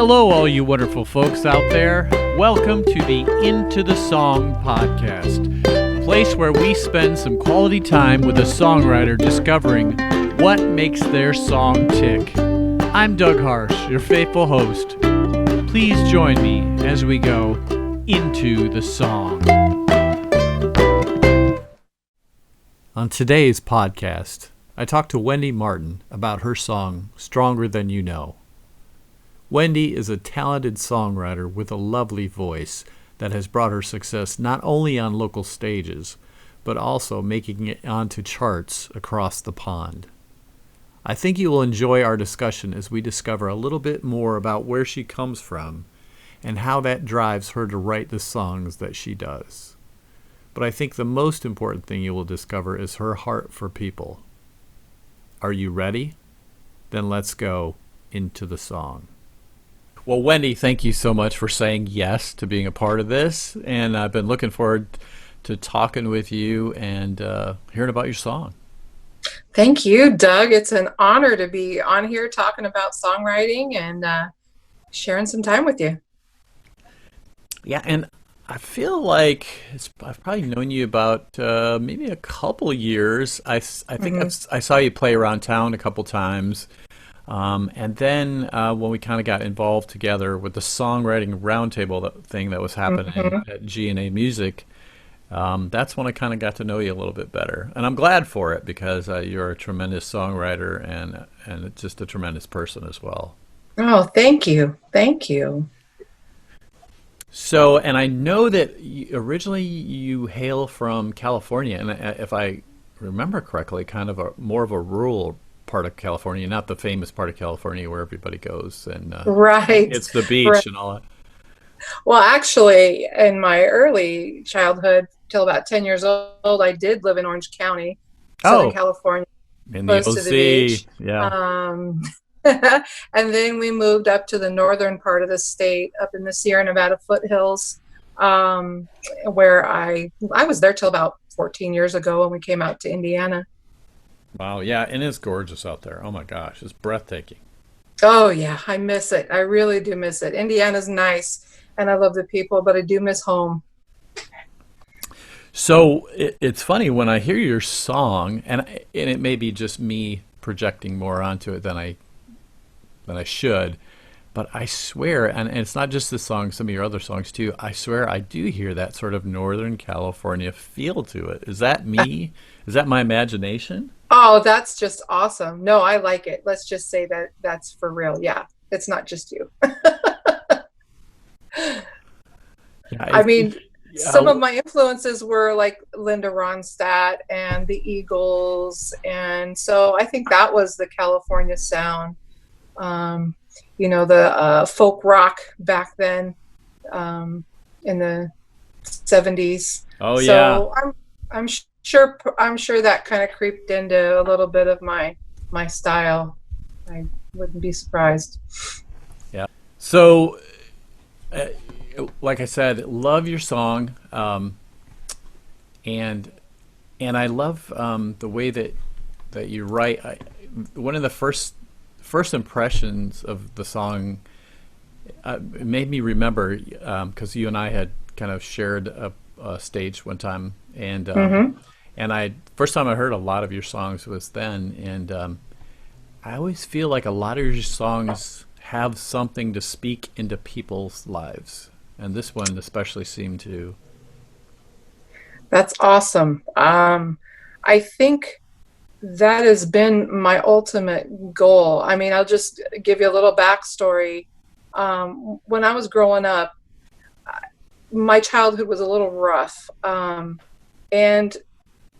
Hello, all you wonderful folks out there. Welcome to the Into the Song podcast, a place where we spend some quality time with a songwriter discovering what makes their song tick. I'm Doug Harsh, your faithful host. Please join me as we go into the song. On today's podcast, I talked to Wendy Martin about her song, Stronger Than You Know. Wendy is a talented songwriter with a lovely voice that has brought her success not only on local stages, but also making it onto charts across the pond. I think you will enjoy our discussion as we discover a little bit more about where she comes from and how that drives her to write the songs that she does. But I think the most important thing you will discover is her heart for people. Are you ready? Then let's go into the song. Well, Wendy, thank you so much for saying yes to being a part of this. And I've been looking forward to talking with you and hearing about your song. Thank you, Doug. It's an honor to be on here talking about songwriting and sharing some time with you. Yeah, and I feel like I've probably known you about maybe a couple years. I think I saw you play around town a couple times. And then when we kind of got involved together with the songwriting roundtable thing that was happening at G&A Music, that's when I kind of got to know you a little bit better. And I'm glad for it because you're a tremendous songwriter and just a tremendous person as well. Oh, thank you. Thank you. So, and I know that originally you hail from California, and if I remember correctly, kind of more of a rural part of California, not the famous part of California where everybody goes and right. It's the beach right. and all that. Well, actually, in my early childhood, till about 10 years old, I did live in Orange County, Southern California, in the close to the beach. Yeah. And then we moved up to the northern part of the state, up in the Sierra Nevada foothills, where I was there till about 14 years ago when we came out to Indiana. Wow, yeah, and it's gorgeous out there. Oh my gosh, it's breathtaking. Oh yeah, I miss it. I really do miss it. Indiana's nice, and I love the people, but I do miss home. So it's funny when I hear your song, and it may be just me projecting more onto it than I should, but I swear, and it's not just this song, some of your other songs too, I swear I do hear that sort of Northern California feel to it. Is that me? Is that my imagination? Oh, that's just awesome. No, I like it. Let's just say that that's for real. Yeah, it's not just you. Some of my influences were like Linda Ronstadt and the Eagles. And so I think that was the California sound. The folk rock back then in the 70s. Oh, yeah. So I'm sure that kind of creeped into a little bit of my style. I wouldn't be surprised. Yeah. So, like I said, love your song, and I love the way that you write. One of the first impressions of the song it made me remember because you and I had kind of shared a stage one time, and first time I heard a lot of your songs was then, and I always feel like a lot of your songs have something to speak into people's lives, and this one especially seemed to. That's awesome. I think that has been my ultimate goal. I mean, I'll just give you a little backstory. When I was growing up, my childhood was a little rough, and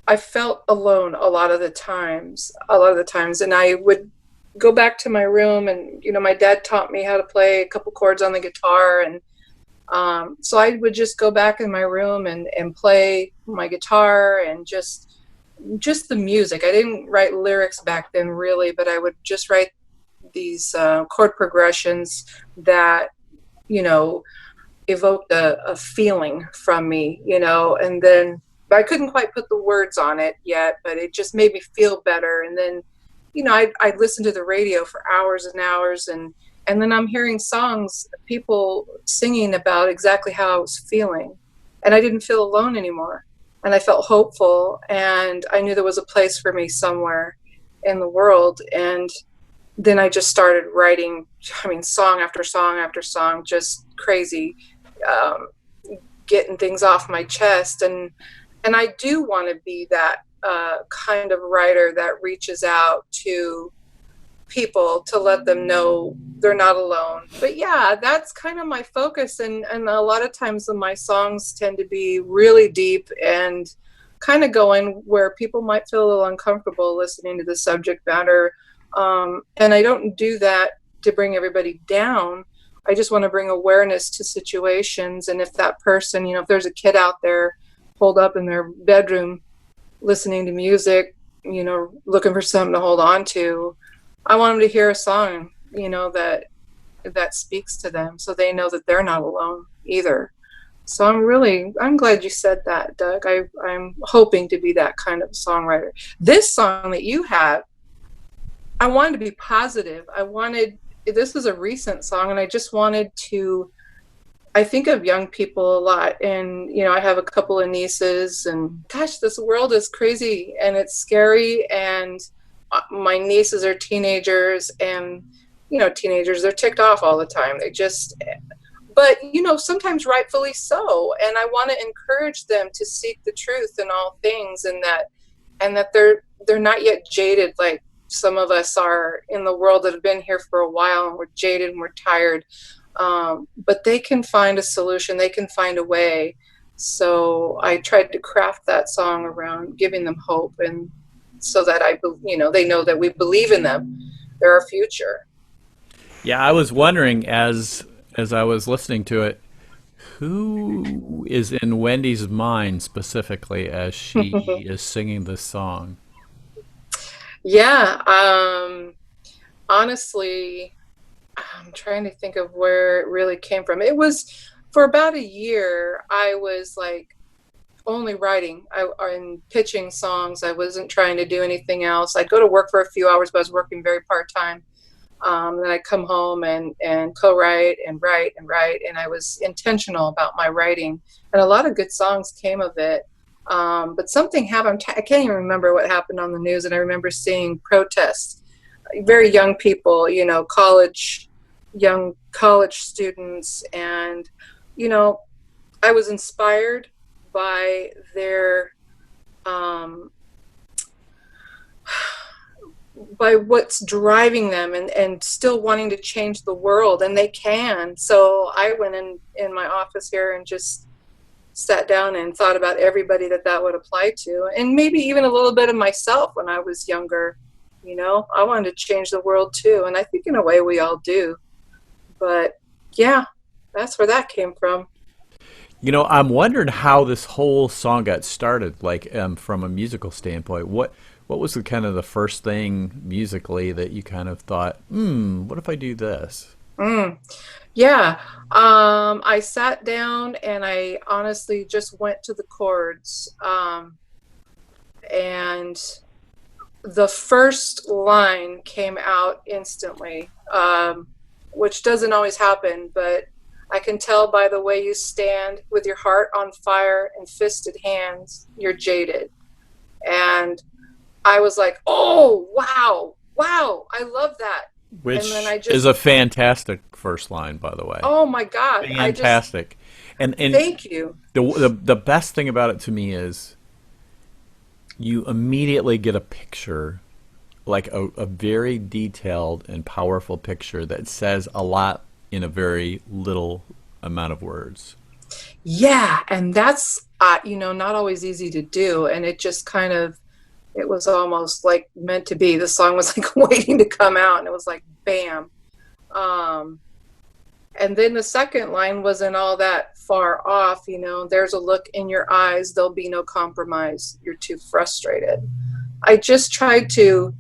I felt alone a lot of the times, and I would go back to my room, and my dad taught me how to play a couple chords on the guitar, and so I would just go back in my room and play my guitar and just the music. I didn't write lyrics back then really, but I would just write these chord progressions that evoked a feeling from me, and then I couldn't quite put the words on it yet, but it just made me feel better. And then I'd listen to the radio for hours and hours, and And then I'm hearing songs, people singing about exactly how I was feeling. And I didn't feel alone anymore. And I felt hopeful. And I knew there was a place for me somewhere in the world. And then I just started writing, I mean, song after song after song, just crazy, um, getting things off my chest. And I do want to be that kind of writer that reaches out to people to let them know they're not alone. But yeah, that's kind of my focus. And a lot of times my songs tend to be really deep and kind of going where people might feel a little uncomfortable listening to the subject matter. And I don't do that to bring everybody down. I just want to bring awareness to situations. And if that person, if there's a kid out there holed up in their bedroom listening to music, looking for something to hold on to, I want them to hear a song, that speaks to them, so they know that they're not alone either. So I'm glad you said that, Doug. I'm hoping to be that kind of songwriter. This song that you have, I wanted to be positive. This is a recent song, and I just wanted to, I think of young people a lot, and I have a couple of nieces, and gosh, this world is crazy and it's scary, and my nieces are teenagers, and teenagers, they're ticked off all the time. But sometimes rightfully so, and I want to encourage them to seek the truth in all things, and that they're not yet jaded like some of us are in the world that have been here for a while, and we're jaded and we're tired. But they can find a solution, they can find a way. So I tried to craft that song around giving them hope, and so that they know that we believe in them. They're our future. Yeah, I was wondering as I was listening to it, who is in Wendy's mind specifically as she is singing this song? Yeah, honestly, I'm trying to think of where it really came from. It was for about a year, I was like only writing and pitching songs. I wasn't trying to do anything else. I'd go to work for a few hours, but I was working very part-time. Then I'd come home and co-write and write and write, and I was intentional about my writing, and a lot of good songs came of it. But something happened. I can't even remember what happened on the news, and I remember seeing protests, very young people, young college students, and I was inspired by their by what's driving them, and still wanting to change the world, and they can. So I went in my office here and just sat down and thought about everybody that would apply to, and maybe even a little bit of myself when I was younger. I wanted to change the world too, and I think in a way we all do. But yeah, that's where that came from. I'm wondering how this whole song got started, like from a musical standpoint. What was the kind of the first thing musically that you kind of thought, what if I do this? Yeah, I sat down and I honestly just went to the chords, and the first line came out instantly, which doesn't always happen, but I can tell by the way you stand with your heart on fire and fisted hands, you're jaded. And I was like, oh, wow, I love that. And then Which I is just, a fantastic first line, by the way. oh my God, Fantastic. And thank you. the best thing about it to me is you immediately get a picture, like a very detailed and powerful picture that says a lot in a very little amount of words. Yeah, and that's, not always easy to do. And it was almost like meant to be. The song was like waiting to come out, and it was like, bam. Um, and then the second line wasn't all that far off. There's a look in your eyes, there'll be no compromise. You're too frustrated. I just tried to,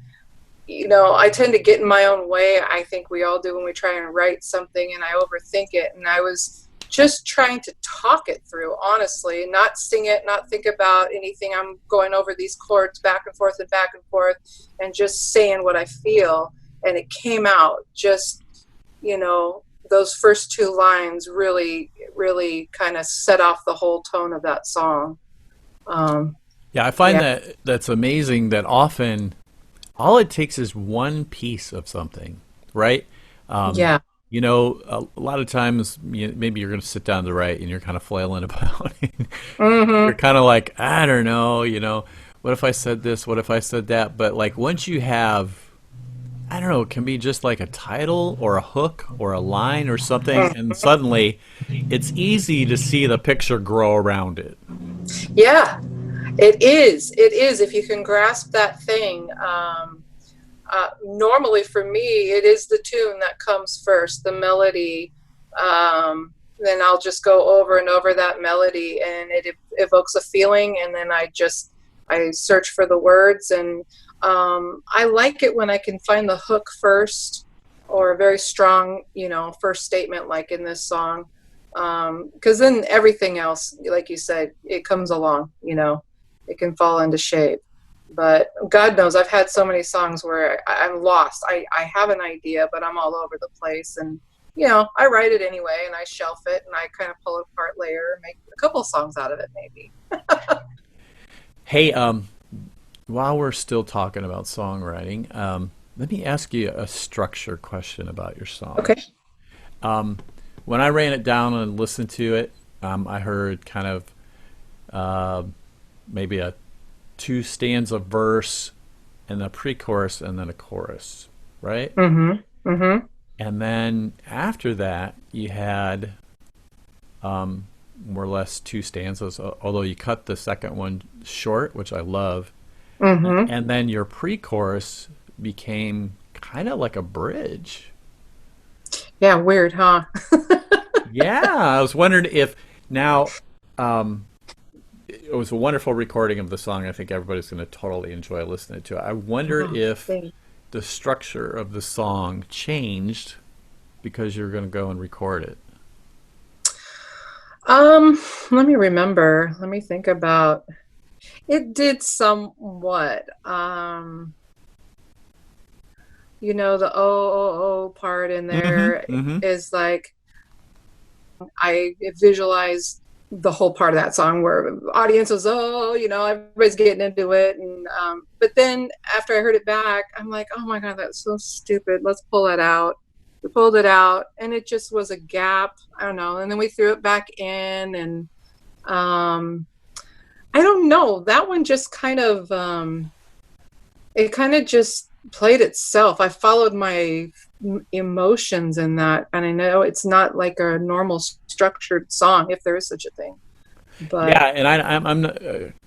I tend to get in my own way. I think we all do when we try and write something, and I overthink it. And I was just trying to talk it through, honestly, not sing it, not think about anything. I'm going over these chords back and forth and back and forth, and just saying what I feel. And it came out just those first two lines really, really kind of set off the whole tone of that song. Um, Yeah, I find yeah, that that's amazing that often all it takes is one piece of something, right? Um, yeah. a lot of times maybe you're going to sit down to write and you're kind of flailing about it. You're Hmm. kind of like, I don't know, what if I said this? What if I said that? But like once you have, I don't know, it can be just like a title or a hook or a line or something, and suddenly it's easy to see the picture grow around it. Yeah, it is. It is. If you can grasp that thing. Normally for me, it is the tune that comes first, the melody. Then I'll just go over and over that melody, and it evokes a feeling, and then I search for the words, and I like it when I can find the hook first, or a very strong, first statement, like in this song, because then everything else, like you said, it comes along. It can fall into shape. But God knows I've had so many songs where I'm lost. I have an idea, but I'm all over the place. And, I write it anyway and I shelf it and I kind of pull it apart later and make a couple songs out of it, maybe. Hey, while we're still talking about songwriting, let me ask you a structure question about your Okay. songs. Um, when I ran it down and listened to it, I heard kind of uh, maybe a two stanza verse and a pre-chorus and then a chorus, right? Mm-hmm. Mm-hmm. And then after that, you had more or less two stanzas, although you cut the second one short, which I love. Mm-hmm. And then your pre-chorus became kind of like a bridge. Yeah, weird, huh? Yeah, I was wondering if now um, it was a wonderful recording of the song. I think everybody's going to totally enjoy listening to it. I wonder Oh, if thanks. the structure of the song changed because you're going to go and record it. Um, Let me remember. Let me think about it. Did somewhat. The oh part in Mm-hmm. there Mm-hmm. is like I visualize the whole part of that song where audience was, oh, everybody's getting into it. And but then after I heard it back, I'm like, oh my God, that's so stupid. Let's pull it out. We pulled it out and it just was a gap. I don't know. And then we threw it back in and um I don't know. That one just kind of it kind of just played itself. I followed my emotions in that, and I know it's not like a normal structured song, if there is such a thing. Yeah, But and I'm not,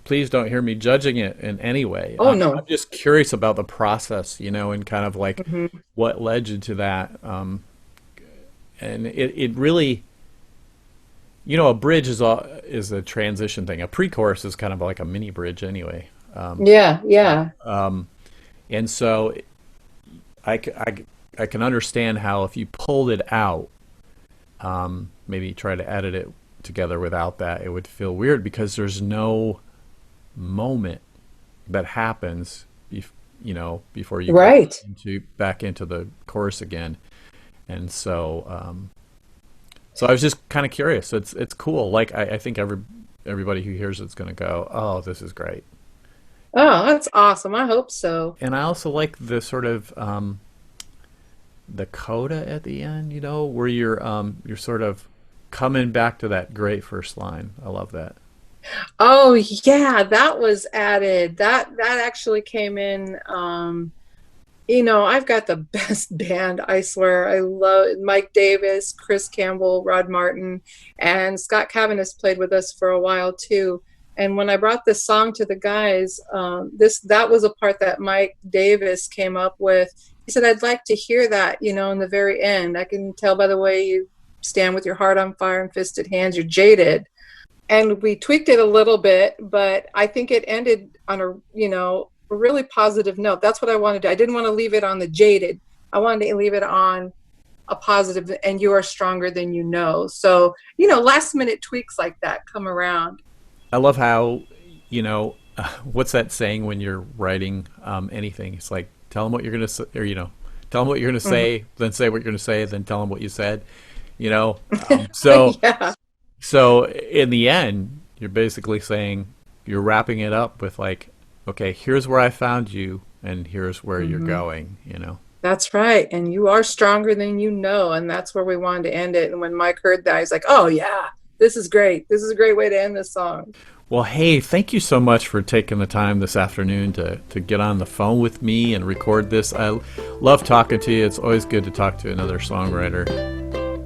please don't hear me judging it in any way. oh I'm no. just curious about the process, and kind of like Hmm. what led you to that. And it really, a bridge is a transition thing. A pre-chorus is kind of like a mini bridge anyway. Yeah, yeah. Um, and so I, c- I c- I can understand how if you pulled it out, maybe try to edit it together without that, it would feel weird because there's no moment that happens, before you go Right. back into the chorus again. And so I was just kind of curious. It's cool. Like I think everybody who hears it's going to go, oh, this is great. Oh, that's awesome. I hope so. And I also like the sort of the coda at the end, where you're sort of coming back to that great first line. I love that. Oh yeah, that was added. That actually came in. I've got the best band, I swear. I love Mike Davis, Chris Campbell, Rod Martin, and Scott Cavan played with us for a while too. And when I brought this song to the guys, that was a part that Mike Davis came up with. He said, "I'd like to hear that, in the very end. I can tell by the way you stand with your heart on fire and fisted hands, you're jaded." And we tweaked it a little bit, but I think it ended on a really positive note. That's what I wanted to do. I didn't want to leave it on the jaded. I wanted to leave it on a positive, and you are stronger than you know. So, last minute tweaks like that come around. I love how, what's that saying when you're writing anything? It's like, tell them what you're going to say, or, Tell them what you're going to Mhm. say, then say what you're going to say, then tell them what you said. You know, so Yeah. so in the end, you're basically saying you're wrapping it up with like, okay, here's where I found you, and here's where you're Hmm. going. You know. That's right. And you are stronger than you know. And that's where we wanted to end it. And when Mike heard that, he's like, oh, yeah, this is great. This is a great way to end this song. Well, hey, thank you so much for taking the time this afternoon to get on the phone with me and record this. I love talking to you. It's always good to talk to another songwriter.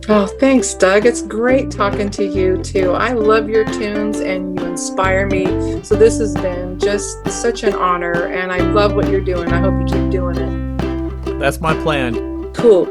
Oh, thanks, Doug. It's great talking to you, too. I love your tunes and you inspire me. So this has been just such an honor. And I love what you're doing. I hope you keep doing it. That's my plan. Cool.